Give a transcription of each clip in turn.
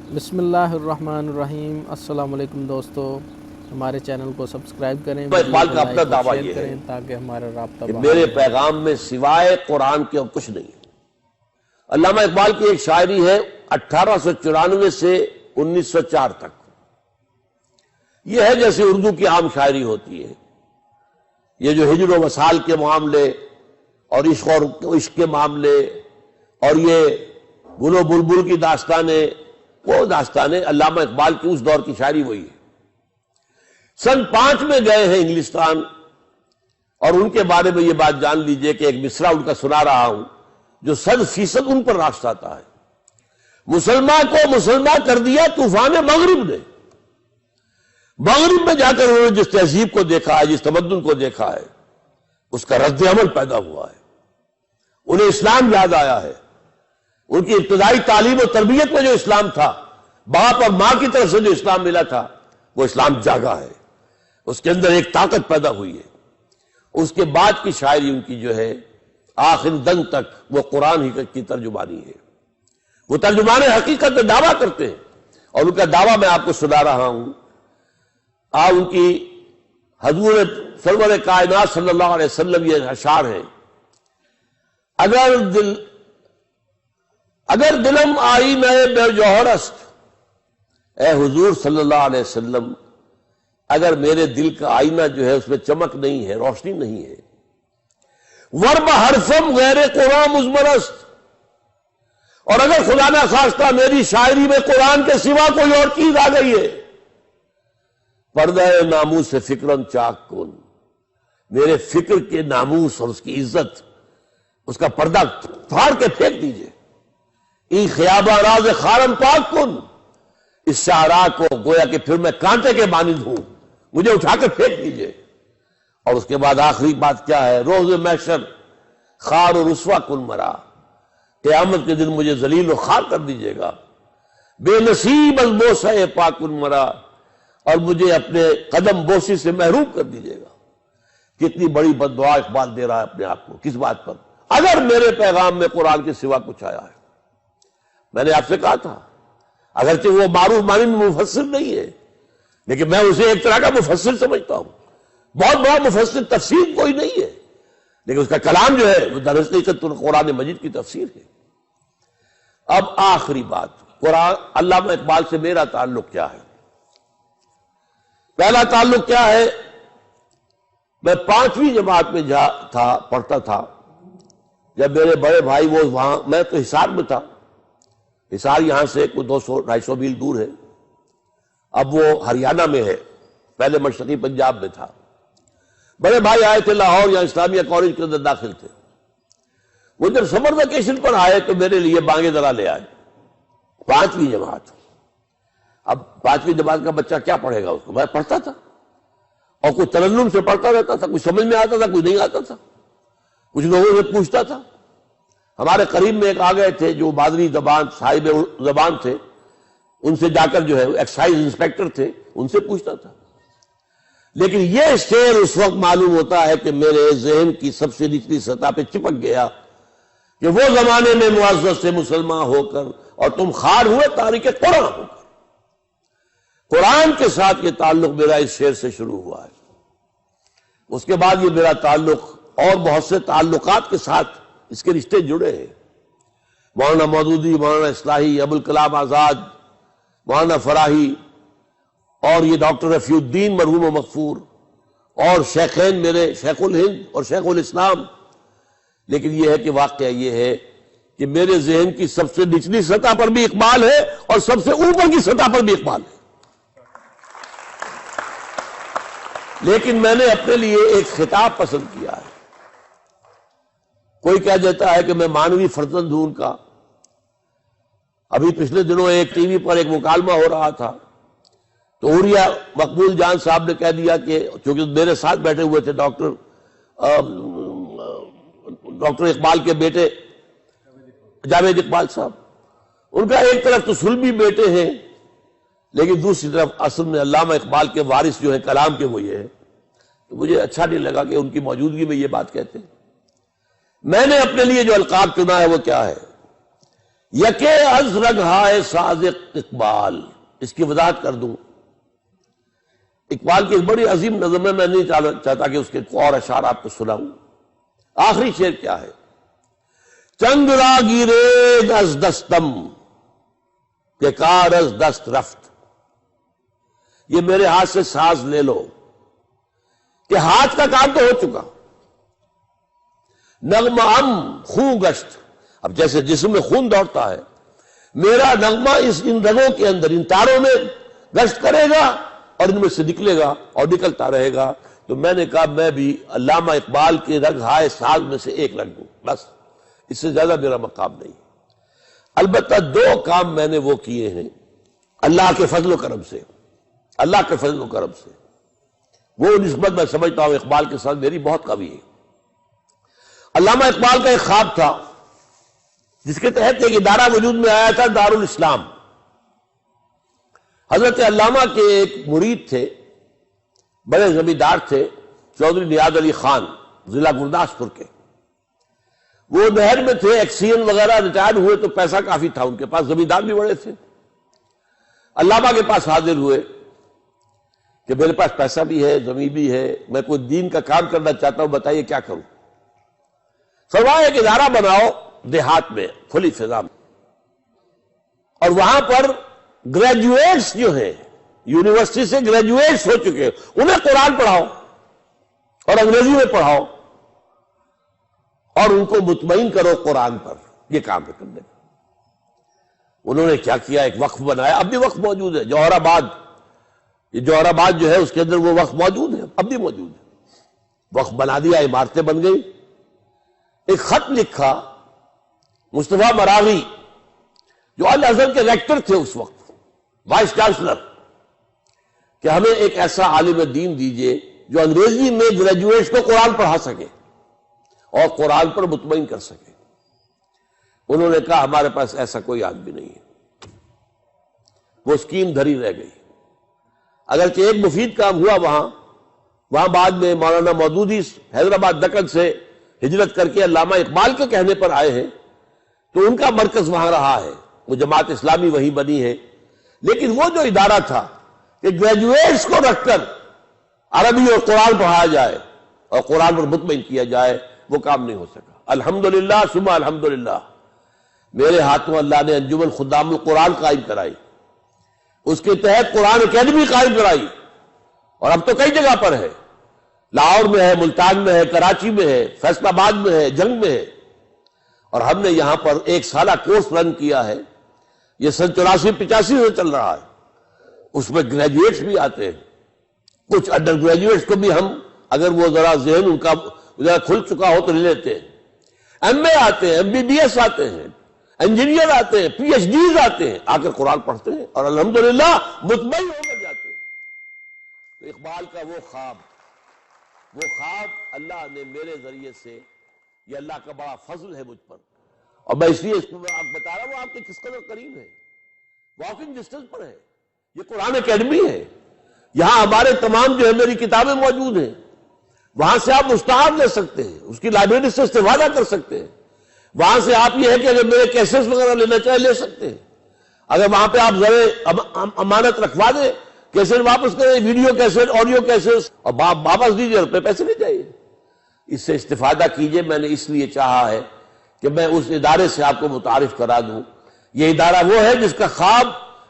بسم اللہ الرحمن الرحیم۔ السلام علیکم دوستو، ہمارے چینل کو سبسکرائب کریں، اقبال کا ویڈیو کو اپنا لائک اور دعویٰ شیئر یہ ہے کریں تاکہ ہمارا رابطہ کہ بہار میرے رہے۔ پیغام میں سوائے قرآن کے اور کچھ نہیں ہے۔ علامہ اقبال کی ایک شاعری ہے 1894 سے 1904 تک۔ یہ ہے جیسے اردو کی عام شاعری ہوتی ہے، یہ جو ہجر و وصال کے معاملے اور عشق کے معاملے اور یہ گل و بلبل کی داستانیں، وہ داستانیں علامہ اقبال کی اس دور کی شاعری وہی ہے۔ سن 5 میں گئے ہیں انگلستان، اور ان کے بارے میں یہ بات جان لیجئے کہ ایک مصرع ان کا سنا رہا ہوں جو 100% ان پر راست آتا ہے۔ مسلمان کو مسلمان کر دیا طوفان مغرب نے۔ مغرب میں جا کر انہوں نے جس تہذیب کو دیکھا ہے، جس تمدن کو دیکھا ہے، اس کا رد عمل پیدا ہوا ہے۔ انہیں اسلام یاد آیا ہے۔ ان کی ابتدائی تعلیم و تربیت میں جو اسلام تھا، باپ اور ماں کی طرف سے جو اسلام ملا تھا، وہ اسلام جاگا ہے۔ اس کے اندر ایک طاقت پیدا ہوئی ہے۔ اس کے بعد کی شاعری ان کی جو ہے آخر دن تک وہ قرآن ہی کی ترجمانی ہے۔ وہ ترجمان حقیقت میں دعویٰ کرتے ہیں، اور ان کا دعویٰ میں آپ کو سنا رہا ہوں۔ ان کی حضور سرور کائنات صلی اللہ علیہ وسلم یہ اشعار ہیں: اگر دلم آئی نئے بے جوہر است، اے حضور صلی اللہ علیہ وسلم، اگر میرے دل کا آئینہ جو ہے اس میں چمک نہیں ہے، روشنی نہیں ہے، ورب حرفم غیر قرآن مزمر است، اور اگر خدا نہ خواستہ میری شاعری میں قرآن کے سوا کوئی اور چیز آ گئی ہے، پردہ ناموس سے فکرن چاک کن، میرے فکر کے ناموس اور اس کی عزت، اس کا پردہ پھاڑ کے پھینک دیجئے۔ ای خیابہ راز خارم پاک کن، اس شعراء کو گویا کہ پھر میں کانٹے کے مانند ہوں، مجھے اٹھا کر پھینک دیجئے۔ اور اس کے بعد آخری بات کیا ہے؟ روز محشر خار و رسوا کن مرا، قیامت کے دن مجھے ذلیل و خوار کر دیجئے گا۔ بے نصیب از بوسہ پاک کن مرا، اور مجھے اپنے قدم بوسی سے محروم کر دیجئے گا۔ کتنی بڑی بد دعا اقبال دے رہا ہے اپنے آپ کو، کس بات پر؟ اگر میرے پیغام میں قرآن کے سوا کچھ آیا ہے۔ میں نے آپ سے کہا تھا اگرچہ وہ معروف معنی میں مفسر نہیں ہے، لیکن میں اسے ایک طرح کا مفسر سمجھتا ہوں۔ بہت بڑا مفسر تفسیر کوئی نہیں ہے، لیکن اس کا کلام جو ہے وہ در حقیقت قرآن مجید کی تفسیر ہے۔ اب آخری بات، قرآن علامہ اقبال سے میرا تعلق کیا ہے؟ پہلا تعلق کیا ہے؟ میں 5ویں جماعت میں پڑھتا تھا جب میرے بڑے بھائی وہ وہاں، میں تو حصار میں تھا، حصار یہاں سے کوئی 200-250 میل دور ہے، اب وہ ہریانہ میں ہے، پہلے مشرقی پنجاب میں تھا۔ بڑے بھائی آئے تھے لاہور، یہاں اسلامیہ کالج کے اندر داخل تھے۔ وہ جب سمر ویکیشن پر آئے تو میرے لیے بانگے درا لے آئے، 5ویں جماعت۔ اب 5ویں جماعت کا بچہ کیا پڑھے گا اس کو؟ میں پڑھتا تھا، اور کوئی ترنم سے پڑھتا رہتا تھا، کچھ سمجھ میں آتا تھا، کچھ نہیں آتا تھا، کچھ لوگوں سے پوچھتا تھا۔ ہمارے قریب میں ایک آ گئے تھے جو مادری زبان صاحب زبان تھے، ان سے جا کر جو ہے ایکسائز انسپیکٹر تھے، ان سے پوچھتا تھا۔ لیکن یہ شعر اس وقت معلوم ہوتا ہے کہ میرے ذہن کی سب سے نچلی سطح پہ چپک گیا کہ وہ زمانے میں معزز سے مسلمان ہو کر اور تم خار ہوئے تاریخ قرآن ہو کر۔ قرآن کے ساتھ یہ تعلق میرا اس شعر سے شروع ہوا ہے۔ اس کے بعد یہ میرا تعلق اور بہت سے تعلقات کے ساتھ اس کے رشتے جڑے ہیں۔ مولانا مودودی، مولانا اصلاحی، ابوالکلام آزاد، مولانا فراہی، اور یہ ڈاکٹر رفیع الدین مرحوم و مغفور، اور شیخین میرے شیخ الہند اور شیخ الاسلام۔ لیکن یہ ہے کہ واقعہ یہ ہے کہ میرے ذہن کی سب سے نچلی سطح پر بھی اقبال ہے اور سب سے اوپر کی سطح پر بھی اقبال ہے۔ لیکن میں نے اپنے لیے ایک خطاب پسند کیا ہے۔ کوئی کہہ دیتا ہے کہ میں مانوی فرزند ہوں ان کا۔ ابھی پچھلے دنوں ایک ٹی وی پر ایک مکالمہ ہو رہا تھا، تو عوریہ مقبول جان صاحب نے کہہ دیا کہ چونکہ میرے ساتھ بیٹھے ہوئے تھے ڈاکٹر اقبال کے بیٹے جاوید اقبال صاحب، ان کا ایک طرف تو سلمی بیٹے ہیں، لیکن دوسری طرف اصل میں علامہ اقبال کے وارث جو ہے کلام کے وہ یہ ہے۔ تو مجھے اچھا نہیں لگا کہ ان کی موجودگی میں یہ بات کہتے ہیں۔ میں نے اپنے لیے جو القاب چنا ہے وہ کیا ہے؟ یکے از رگہائے ساز اقبال، اس کی وضاحت کر دوں۔ اقبال کی ایک بڑی عظیم نظم ہے، میں نہیں چاہتا کہ اس کے اور اشعار آپ کو سناؤں۔ آخری شعر کیا ہے؟ چنگ را گیرید از دستم کہ کار از دست رفت، یہ میرے ہاتھ سے ساز لے لو کہ ہاتھ کا کام تو ہو چکا۔ نغمہ ام خون گشت، اب جیسے جسم میں خون دوڑتا ہے، میرا نغمہ ان رگوں کے اندر، ان تاروں میں گشت کرے گا اور ان میں سے نکلے گا اور نکلتا رہے گا۔ تو میں نے کہا میں بھی علامہ اقبال کے رگ ہائے ساز میں سے ایک رگ ہوں، بس اس سے زیادہ میرا مقام نہیں۔ البتہ دو کام میں نے وہ کیے ہیں اللہ کے فضل و کرم سے، اللہ کے فضل و کرم سے، وہ نسبت میں سمجھتا ہوں اقبال کے ساتھ میری بہت قوی ہے۔ علامہ اقبال کا ایک خواب تھا جس کے تحت ایک ادارہ وجود میں آیا تھا، دارالاسلام۔ حضرت علامہ کے ایک مرید تھے، بڑے زمیندار تھے، چودھری نیاز علی خان، ضلع گرداسپور کے۔ وہ نہر میں تھے، ایکسین وغیرہ، ریٹائر ہوئے تو پیسہ کافی تھا ان کے پاس، زمیندار بھی بڑے تھے۔ علامہ کے پاس حاضر ہوئے کہ میرے پاس پیسہ بھی ہے، زمین بھی ہے، میں کوئی دین کا کام کرنا چاہتا ہوں، بتائیے کیا کروں؟ فرمایا ایک ادارہ بناؤ دیہات میں، کھلی فضا میں، اور وہاں پر گریجویٹس جو ہیں، یونیورسٹی سے گریجویٹس ہو چکے، انہیں قرآن پڑھاؤ اور انگریزی میں پڑھاؤ اور ان کو مطمئن کرو قرآن پر، یہ کام ہے کرنے کا۔ انہوں نے کیا کیا، ایک وقف بنایا، اب بھی وقف موجود ہے، جوہر آباد، یہ جوہر آباد جو ہے اس کے اندر وہ وقف موجود ہے، اب بھی موجود ہے۔ وقف بنا دیا، عمارتیں بن گئی۔ ایک خط لکھا مصطفیٰ مراغی جو الازہر کے ریکٹر تھے اس وقت، وائس چانسلر، کہ ہمیں ایک ایسا عالم دین دیجئے جو انگریزی میں گریجویٹس کو قرآن پڑھا سکے اور قرآن پر مطمئن کر سکے۔ انہوں نے کہا ہمارے پاس ایسا کوئی آدمی نہیں ہے۔ وہ اسکیم دھری رہ گئی، اگرچہ ایک مفید کام ہوا وہاں بعد میں مولانا مودودی حیدرآباد دکن سے ہجرت کر کے علامہ اقبال کے کہنے پر آئے ہیں، تو ان کا مرکز وہاں رہا ہے، وہ جماعت اسلامی وہیں بنی ہے۔ لیکن وہ جو ادارہ تھا کہ گریجویٹس کو رکھ کر عربی اور قرآن پڑھایا جائے اور قرآن پر مطمئن کیا جائے، وہ کام نہیں ہو سکا۔ الحمدللہ ثم الحمدللہ، میرے ہاتھوں اللہ نے انجمن خدام القرآن قائم کرائی، اس کے تحت قرآن اکیڈمی قائم کرائی، اور اب تو کئی جگہ پر ہے، لاہور میں ہے، ملتان میں ہے، کراچی میں ہے، فیصل آباد میں ہے، جنگ میں ہے۔ اور ہم نے یہاں پر ایک سالہ کورس رن کیا ہے، یہ سن 84-85 سے چل رہا ہے، اس میں گریجویٹس بھی آتے ہیں، کچھ انڈر گریجویٹس کو بھی ہم اگر وہ ذرا ذہن ان کا ذرا کھل چکا ہو تو لے لیتے ہیں۔ ایم اے آتے ہیں، MBBS آتے ہیں، انجینئر آتے ہیں، PhDs آتے ہیں، آ کر قرآن پڑھتے ہیں اور الحمدللہ مطمئن ہو کر جاتے ہیں۔ تو اقبال کا وہ خواب اللہ نے میرے ذریعے سے، یہ اللہ کا بڑا فضل ہے مجھ پر، اور میں اس لیے اس کو بتا رہا ہوں، وہ آپ کے کس قدر قریب ہے، واکنگ ڈسٹنس پر ہے۔ یہ قرآن اکیڈمی ہے، یہاں ہمارے تمام جو ہے میری کتابیں موجود ہیں، وہاں سے آپ مستعار لے سکتے ہیں، اس کی لائبریری سے استفادہ کر سکتے ہیں۔ وہاں سے آپ یہ ہے کہ اگر میرے کیسٹس وغیرہ لینا چاہیں لے سکتے ہیں، اگر وہاں پہ آپ ذرا امانت رکھوا دیں، کیسٹ واپس کریں، ویڈیو کیسٹ، آڈیو کیسٹ، اور واپس دیجیے، اور پیسے نہیں چاہیے۔ اس سے استفادہ کیجئے۔ میں نے اس لیے چاہا ہے کہ میں اس ادارے سے آپ کو متعارف کرا دوں۔ یہ ادارہ وہ ہے جس کا خواب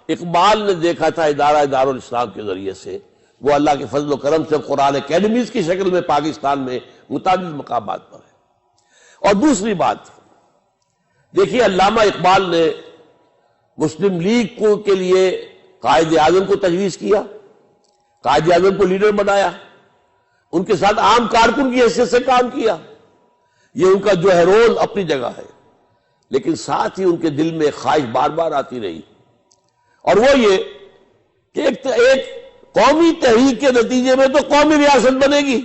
اقبال نے دیکھا تھا، ادارہ دارالاسلام کے ذریعے سے، وہ اللہ کے فضل و کرم سے قرآن اکیڈمیز کی شکل میں پاکستان میں متعدد مقامات پر ہے۔ اور دوسری بات دیکھیے، علامہ اقبال نے مسلم لیگ کے لیے قائد اعظم کو تجویز کیا، قائد اعظم کو لیڈر بنایا، ان کے ساتھ عام کارکن کی حیثیت سے کام کیا، یہ ان کا جو ہے رول اپنی جگہ ہے۔ لیکن ساتھ ہی ان کے دل میں خواہش بار بار آتی رہی، اور وہ یہ کہ ایک قومی تحریک کے نتیجے میں تو قومی ریاست بنے گی۔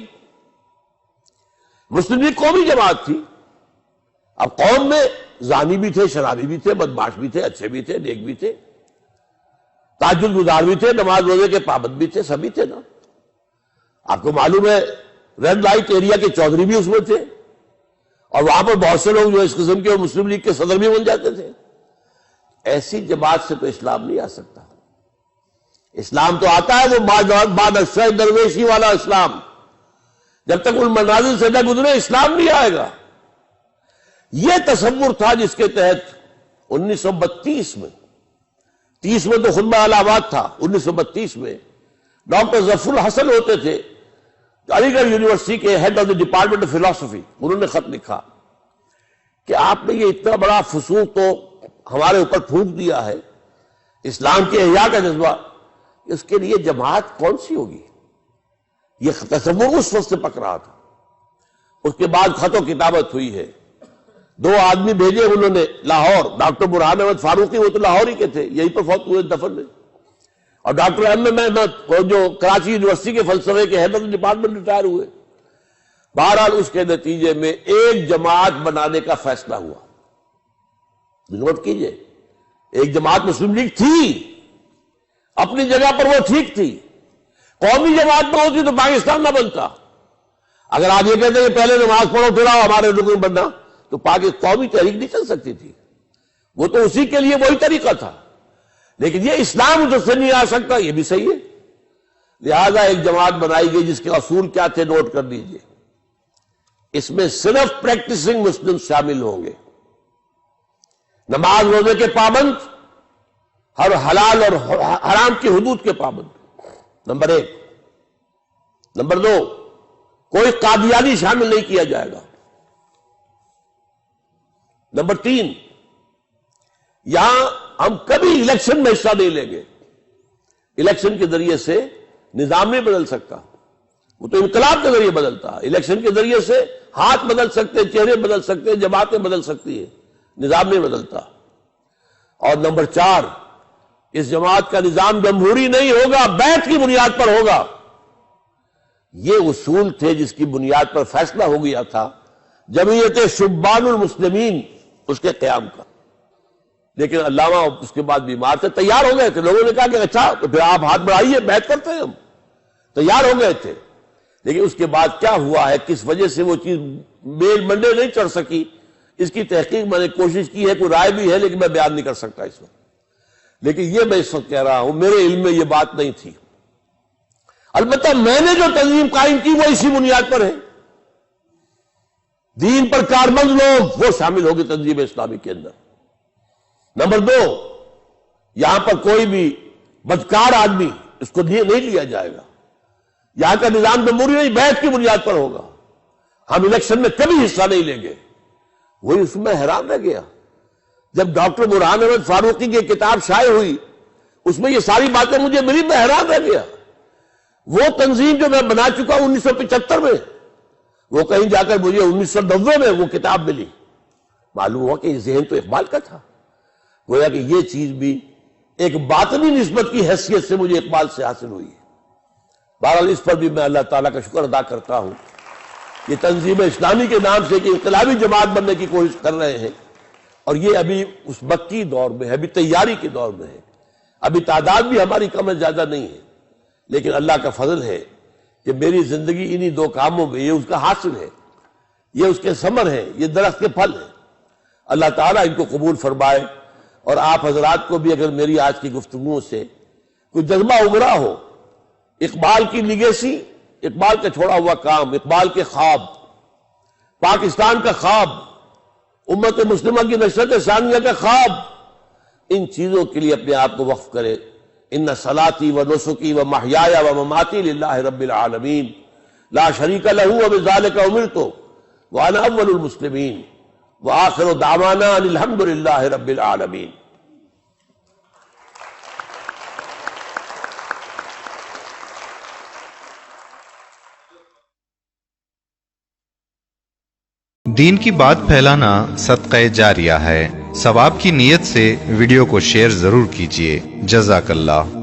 مسلم لیگ قومی جماعت تھی، اب قوم میں زانی بھی تھے، شرابی بھی تھے، بدماش بھی تھے، اچھے بھی تھے، نیک بھی تھے، تہجد گزار بھی تھے، نماز روزے کے پابند بھی تھے، سبھی تھے نا۔ آپ کو معلوم ہے ریڈ لائٹ ایریا کے چودھری بھی اس میں تھے، اور وہاں پر بہت سے لوگ جو اس قسم کے مسلم لیگ کے صدر بھی بن جاتے تھے۔ ایسی جماعت سے تو اسلام نہیں آ سکتا. اسلام تو آتا ہے وہ بادشاہ درویشی والا اسلام. جب تک ان منازل سے نہ گزرے اسلام نہیں آئے گا. یہ تصور تھا جس کے تحت 1932 میں 30 میں تو خطبہ الہٰباد تھا. 1932 میں ڈاکٹر ظفر الحسن ہوتے تھے علی گڑھ یونیورسٹی کے head of the department of philosophy. انہوں نے خط لکھا کہ آپ نے یہ اتنا بڑا فسوق تو ہمارے اوپر پھونک دیا ہے، اسلام کے احیاء کا جذبہ، اس کے لیے جماعت کون سی ہوگی؟ یہ تصور اس وقت سے پک رہا تھا. اس کے بعد خط و کتابت ہوئی ہے. 2 آدمی بھیجے انہوں نے لاہور. ڈاکٹر برہان احمد فاروقی وہ تو لاہور ہی کے تھے، یہی پر فوت ہوئے دفن میں. اور ڈاکٹر احمد احمد وہ جو کراچی یونیورسٹی کے فلسفے کے head of the department retire ہوئے. بہرحال اس کے نتیجے میں ایک جماعت بنانے کا فیصلہ ہوا. نوٹ کیجئے، ایک جماعت مسلم لیگ تھی، اپنی جگہ پر وہ ٹھیک تھی. قومی جماعت نہ ہوتی تو پاکستان نہ بنتا. اگر آپ یہ کہتے ہیں کہ پہلے نماز پڑھو پھر آؤ ہمارے رکن بننا، تو قومی تحریک نہیں چل سکتی تھی. وہ تو اسی کے لیے وہی طریقہ تھا. لیکن یہ اسلام جو سے نہیں آ سکتا، یہ بھی صحیح ہے. لہذا ایک جماعت بنائی گئی جس کے اصول کیا تھے نوٹ کر لیجئے. اس میں صرف پریکٹسنگ مسلم شامل ہوں گے، نماز روزے کے پابند، ہر حلال اور حرام کی حدود کے پابند. نمبر 1. نمبر 2، کوئی قادیانی شامل نہیں کیا جائے گا. نمبر 3، یہاں ہم کبھی الیکشن میں حصہ نہیں لیں گے. الیکشن کے ذریعے سے نظام نہیں بدل سکتا، وہ تو انقلاب کے ذریعے بدلتا. الیکشن کے ذریعے سے ہاتھ بدل سکتے، چہرے بدل سکتے، جماعتیں بدل سکتی ہیں، نظام نہیں بدلتا. اور نمبر 4، اس جماعت کا نظام جمہوری نہیں ہوگا، بیعت کی بنیاد پر ہوگا. یہ اصول تھے جس کی بنیاد پر فیصلہ ہو گیا تھا جمعیت شبان المسلمین اس کے قیام کا. لیکن علامہ اس کے بعد بیمار تھے، تیار ہو گئے تھے. لوگوں نے کہا کہ اچھا تو پھر آپ ہاتھ بڑھائیے، بیعت کرتے ہیں. ہم تیار ہو گئے تھے. لیکن اس کے بعد کیا ہوا ہے، کس وجہ سے وہ چیز میل منڈے نہیں چڑھ سکی، اس کی تحقیق میں نے کوشش کی ہے. کوئی رائے بھی ہے لیکن میں بیان نہیں کر سکتا اس وقت. لیکن یہ میں اس وقت کہہ رہا ہوں، میرے علم میں یہ بات نہیں تھی. البتہ میں نے جو تنظیم قائم کی وہ اسی بنیاد پر ہے. دین پر کاربند لوگ وہ شامل ہوگے تنظیم اسلامی کے اندر. نمبر 2، یہاں پر کوئی بھی بدکار آدمی اس کو نہیں لیا جائے گا. یہاں کا نظام جمہوری نہیں، بیعت کی بنیاد پر ہوگا. ہم الیکشن میں کبھی حصہ نہیں لیں گے. وہی اس میں حیران رہ گیا جب ڈاکٹر برہان احمد فاروقی کی کتاب شائع ہوئی، اس میں یہ ساری باتیں مجھے ملی. میں حیران رہ گیا. وہ تنظیم جو میں بنا چکا ہوں 1975 میں، وہ کہیں جا کر مجھے 1990 میں وہ کتاب ملی. معلوم ہوا کہ یہ ذہن تو اقبال کا تھا. گویا کہ یہ چیز بھی ایک باطنی نسبت کی حیثیت سے مجھے اقبال سے حاصل ہوئی ہے. بہرحال اس پر بھی میں اللہ تعالیٰ کا شکر ادا کرتا ہوں. یہ تنظیم اسلامی کے نام سے کہ انقلابی جماعت بننے کی کوشش کر رہے ہیں، اور یہ ابھی اس مکی دور میں ہے، ابھی تیاری کے دور میں ہے. ابھی تعداد بھی ہماری کم زیادہ نہیں ہے. لیکن اللہ کا فضل ہے کہ میری زندگی انہی 2 کاموں میں، یہ اس کا حاصل ہے، یہ اس کے ثمر ہیں، یہ درخت کے پھل ہیں. اللہ تعالیٰ ان کو قبول فرمائے. اور آپ حضرات کو بھی اگر میری آج کی گفتگو سے کوئی جذبہ ابھرا ہو، اقبال کی لیگیسی، اقبال کا چھوڑا ہوا کام، اقبال کے خواب، پاکستان کا خواب، امت مسلمہ کی نشرت ثانیہ کا خواب، ان چیزوں کے لیے اپنے آپ کو وقف کرے. ان صلاتی و نسکی و محیایا و مماتی للہ رب العالمین لا شریک لہ وبذالک امرت وانا اول المسلمین وآخر دعوانا ان الحمد للہ رب العالمین. دین کی بات پھیلانا صدقہ جاریہ ہے. ثواب کی نیت سے ویڈیو کو شیئر ضرور کیجیے. جزاک اللہ.